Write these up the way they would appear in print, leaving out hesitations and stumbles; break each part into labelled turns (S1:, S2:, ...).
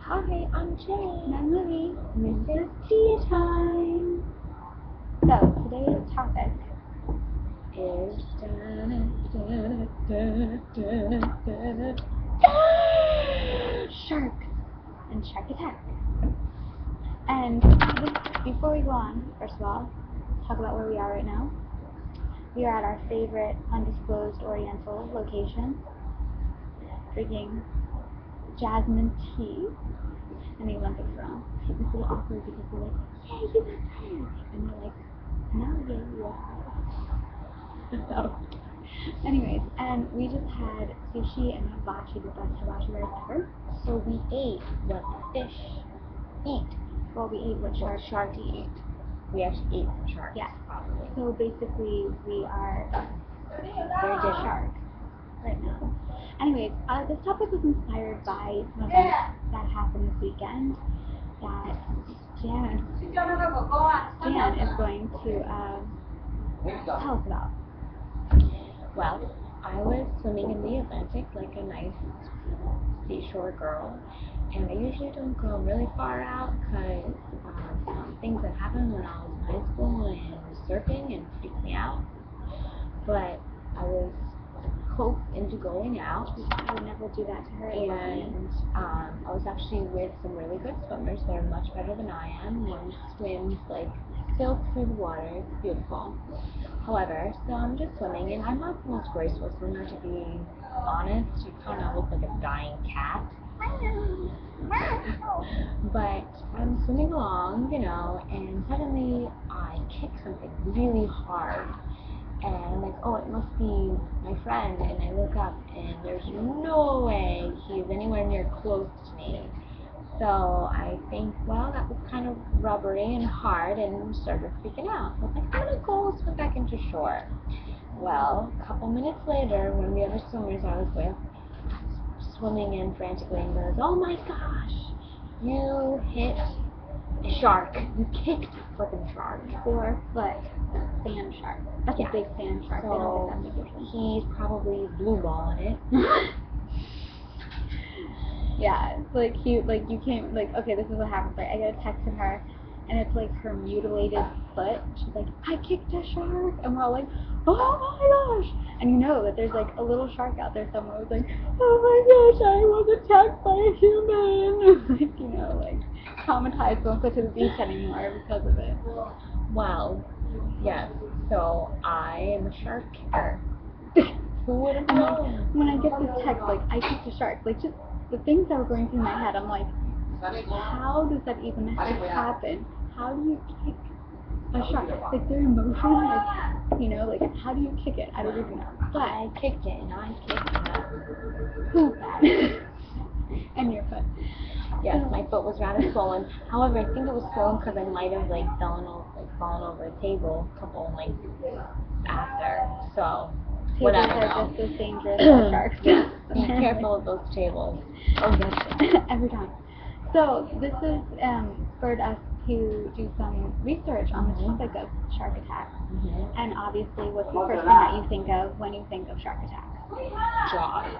S1: Hi, I'm Jane.
S2: I'm Lily.
S1: This is tea time.
S2: So today's topic
S1: Is
S2: sharks and shark attack. And before we go on, first of all, talk about where we are right now. We are at our favorite undisclosed Oriental location, drinking jasmine tea in the Olympics round. It's a little awkward because we're like, yeah, you got tired. And they're like, no, yeah, you are. So, anyways, and we just had sushi and hibachi, the best hibachi rice ever.
S1: so we ate what fish eat.
S2: Well, we ate what sharks eat.
S1: We actually ate some sharks.
S2: Yeah.
S1: Probably.
S2: So basically, we are
S1: Very good
S2: sharks right now. Anyways, this topic was inspired by some events that happened this weekend that Jan is going to tell us about.
S1: Well, I was swimming in the Atlantic like a nice seashore girl, and I usually don't go really far out because some things that happened when I was in high school and surfing and freaked me out. But I was hooked into going out,
S2: I would never do that to her.
S1: and I was actually with some really good swimmers. They're much better than I am. One swims like silk through the water. It's beautiful. However, so I'm just swimming, and I'm not the most graceful swimmer, to be honest. I kind of look like a dying cat. But I'm swimming along, and suddenly I kick something really hard. And I'm like, oh, it must be my friend. And I look up, and there's no way he's anywhere near close to me. So I think, well, that was kind of rubbery and hard, and started freaking out. So I was like, I'm gonna go swim back into shore. Well, a couple minutes later, one of the other swimmers I was with, swimming in frantically, and goes, oh my gosh, you hit a shark. You kicked a flipping shark.
S2: 4-foot sand shark. That's a big sand shark. They don't
S1: So
S2: get that big usually.
S1: he's probably blue balling it.
S2: Yeah, you can't, okay, this is what happens. Like, I get a text from her, and it's like her mutilated foot. She's like, I kicked a shark, and we're all like, oh my gosh! And you know that there's like a little shark out there somewhere who's like, oh my gosh, I was attacked by a human. Like traumatized, won't go to the beach anymore because of it.
S1: Well, yes. So I am a shark kicker. Who would have
S2: And
S1: known?
S2: when I get this text, like, I kicked a shark, like, just the things that were going through my head, I'm like, how does that even happen? How do you kick a shark? Like, their emotion, like, how do you kick it? I don't even know. But
S1: I kicked it, and I kicked the
S2: poop at it. And your foot.
S1: Yes, my foot was rather swollen. However, I think it was swollen because I might have fallen over a table a couple after. So
S2: Tables are just as dangerous as sharks.
S1: Yeah, be careful of those tables. Oh yes.
S2: Every time. So this has spurred us to do some research on the topic of shark attacks. And obviously, what's the first thing that you think of when you think of shark attacks?
S1: Jaws.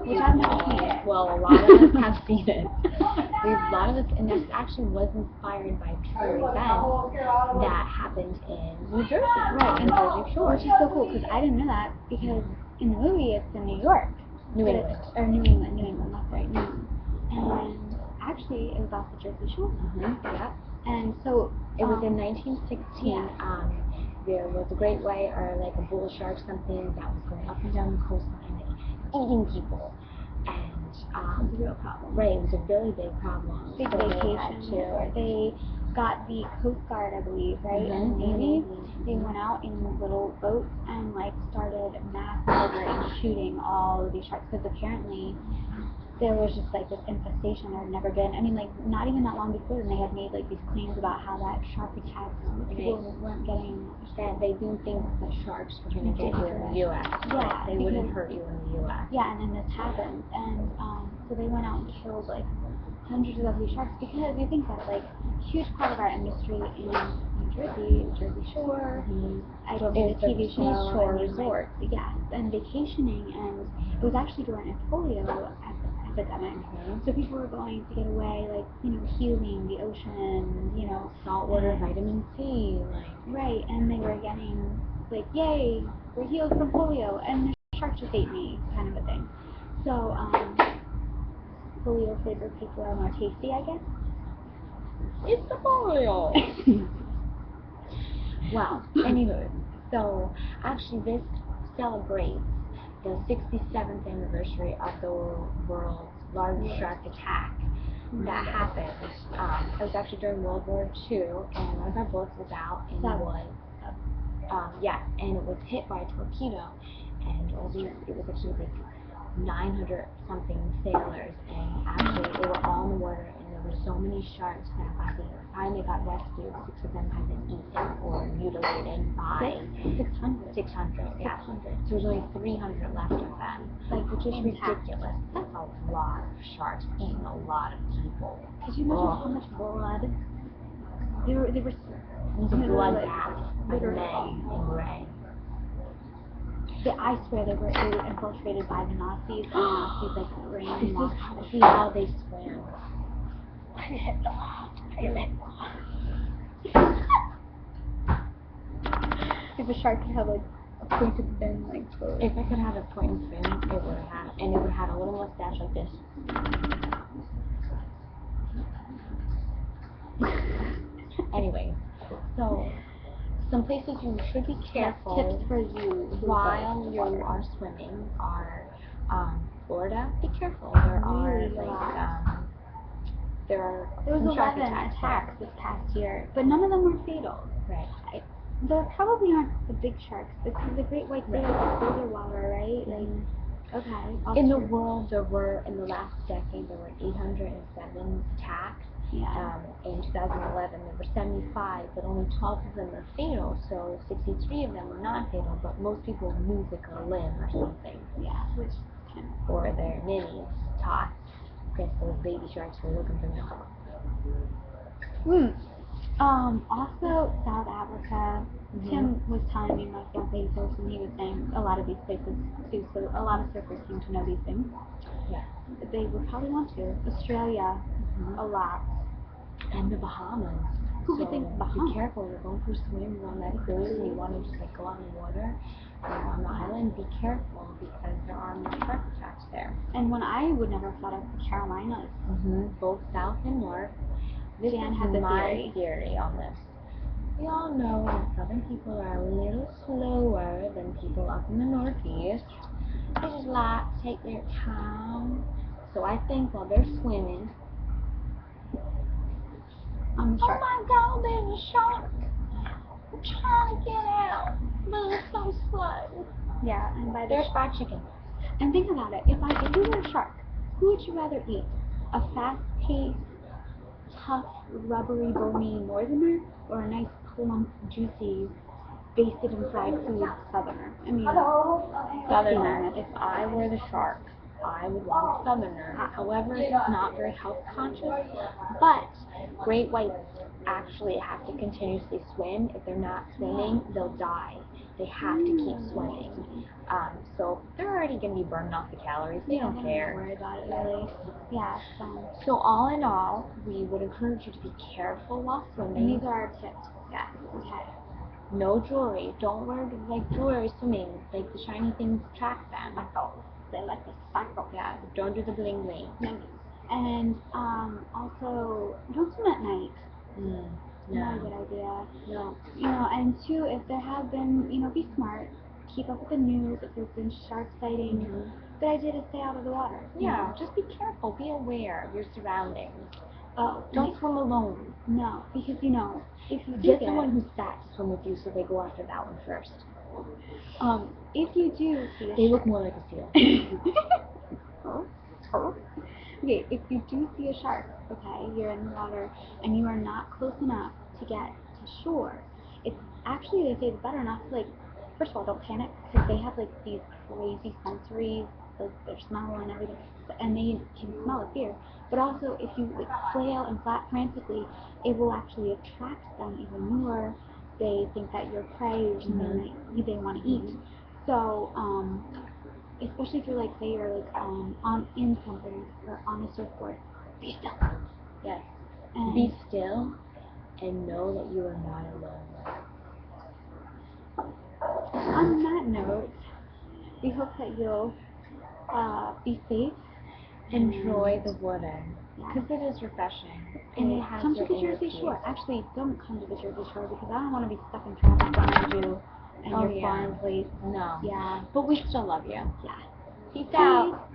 S2: Which I've never seen.
S1: Well, a lot of us have seen it. A lot of us, and this actually was inspired by a true event that happened in New Jersey,
S2: right,
S1: in Jersey Shore.
S2: Which is so cool, because I didn't know that, because in the movie it's in New York.
S1: New England,
S2: that's right, New England. And actually, it was off the Jersey Shore.
S1: Yeah.
S2: And so
S1: it was in 1916.
S2: Yeah.
S1: There was a great white, or like a bull shark, something that was going up and down the coastline and eating people. And
S2: it was a real problem.
S1: Right, it was a really big problem.
S2: Big
S1: so
S2: vacation. They got the Coast Guard, I believe, right, and the Navy. They went out in little boats and started mass murdering, shooting all of these sharks, because apparently there was just this infestation there had never been. I mean, not even that long before then, they had made these claims about how that shark attacks people weren't getting.
S1: That they didn't think the sharks were going to get you in the U.S.
S2: Yeah,
S1: they wouldn't hurt you in the U.S.
S2: Yeah, and then this happened, and so they went out and killed hundreds of these sharks, because you think that huge part of our industry in New Jersey, Jersey Shore. I don't know, the TV show,
S1: Shore Resort.
S2: Yes, and vacationing, and it was actually during a polio epidemic. epidemic. So people were going to get away, like, healing the ocean,
S1: saltwater,
S2: and-
S1: vitamin C,
S2: right, and they were getting, like, yay, we're healed from polio, and the shark just ate me, kind of a thing. So, polio flavored pizza are more tasty, I guess.
S1: it's the polio. Well, anyway, so actually this celebrates the 67th anniversary of the world's largest shark attack that happened. It was actually during World War II, and one of our boats was out, and it was hit by a torpedo, and it was actually like 900 something sailors, and actually they were all in the water, and there were so many sharks that by the time they got rescued, 6 of them had been eaten or mutilated by 600, yeah. So there's only 300 left of them, which is ridiculous. That's a lot of sharks eating a lot of people.
S2: Could you imagine how much blood? They were.
S1: It was a bloodbath of men in gray.
S2: I swear they were infiltrated by the Nazis, and the Nazis rained
S1: This
S2: them
S1: is see how they swam.
S2: If a shark could have a pointed fin,
S1: If I could have a pointed fin, it would have had a little mustache like this. Anyway, so some places you should be careful
S2: tips for you
S1: while you are swimming are Florida. Be careful. There
S2: was
S1: some shark
S2: 11 attacks this past year, but none of them were fatal.
S1: Right.
S2: There probably aren't the big sharks, because the great white whales are colder water, right? Okay.
S1: In the world, in the last decade, there were 807 attacks.
S2: Yeah.
S1: In 2011, there were 75, but only 12 of them were fatal, so 63 of them were not fatal, but most people lose like a limb or something.
S2: Yeah,
S1: or their ninnies tots. Guess those baby sharks were looking for them.
S2: Also, South Africa. Tim was telling me, my fiance first, and he was saying a lot of these places too, so a lot of surfers seem to know these things.
S1: Yeah.
S2: They would probably want to. Australia, a lot.
S1: And the Bahamas.
S2: Who would think Bahamas?
S1: Be careful, you're going for a swim, you're on that cruise, and you want to just go on the water, on the island, be careful, because there are more shark attacks there.
S2: And when I would never have thought of Carolinas.
S1: Both south and north. This
S2: Dan
S1: is
S2: has a
S1: my theory on this. We all know that southern people are a little slower than people up in the northeast. They just like to take their time. So I think while they're swimming, oh my God, there's a shark. I'm trying to get out, but it's so slow.
S2: Yeah, and by
S1: there's fried chicken.
S2: And think about it. If you were a shark, who would you rather eat? A fast-paced, tough, rubbery, bony northerner, or a nice, plump, juicy, basted and fried food southerner? I mean,
S1: southerner. If I were the shark, I would want southerner. However, it's not very health conscious, but great whites actually have to continuously swim. If they're not swimming, they'll die. They have to keep swimming. So they're already going to be burning off the calories. They don't care.
S2: Don't worry about it, really. Yeah.
S1: So all in all, we would encourage you to be careful while swimming.
S2: And these are our tips. Yeah. Okay.
S1: No jewelry. Don't wear jewelry swimming. Like the shiny things attract them.
S2: They like the sparkle.
S1: Yeah. Don't do the bling bling.
S2: No. And also, don't swim at night.
S1: No.
S2: Not a good idea.
S1: No.
S2: And two, if there have been, be smart. Keep up with the news. If there's been shark sightings, good idea to stay out of the water.
S1: Yeah, just be careful. Be aware of your surroundings.
S2: Oh,
S1: don't swim alone.
S2: No, because if you do
S1: get someone who's fat to swim with you, so they go after that one first.
S2: If you do see
S1: they look more like a seal.
S2: Okay, if you do see a shark, you're in the water and you are not close enough to get to shore, it's actually, they say it's better not to, first of all, don't panic, because they have, these crazy sensories, their smell and everything, and they can smell the fear, but also, if you, flail and flap frantically, it will actually attract them even more. They think that you're prey or something that they want to eat. So, especially if you're like, say you're like on in something or on a surfboard, be still.
S1: Yes.
S2: And
S1: Be still and know that you are not alone.
S2: on that note, we hope that you'll be safe.
S1: Enjoy the water
S2: Yeah.
S1: because it is refreshing.
S2: And
S1: it has
S2: come to
S1: your
S2: the
S1: inner
S2: Jersey
S1: peace.
S2: Shore. Actually, don't come to the Jersey Shore because I don't want to be stuck in traffic behind you and
S1: Oh,
S2: your
S1: yeah.
S2: foreign place.
S1: No.
S2: Yeah.
S1: But we still love you.
S2: Yeah.
S1: Peace
S2: Bye.
S1: out.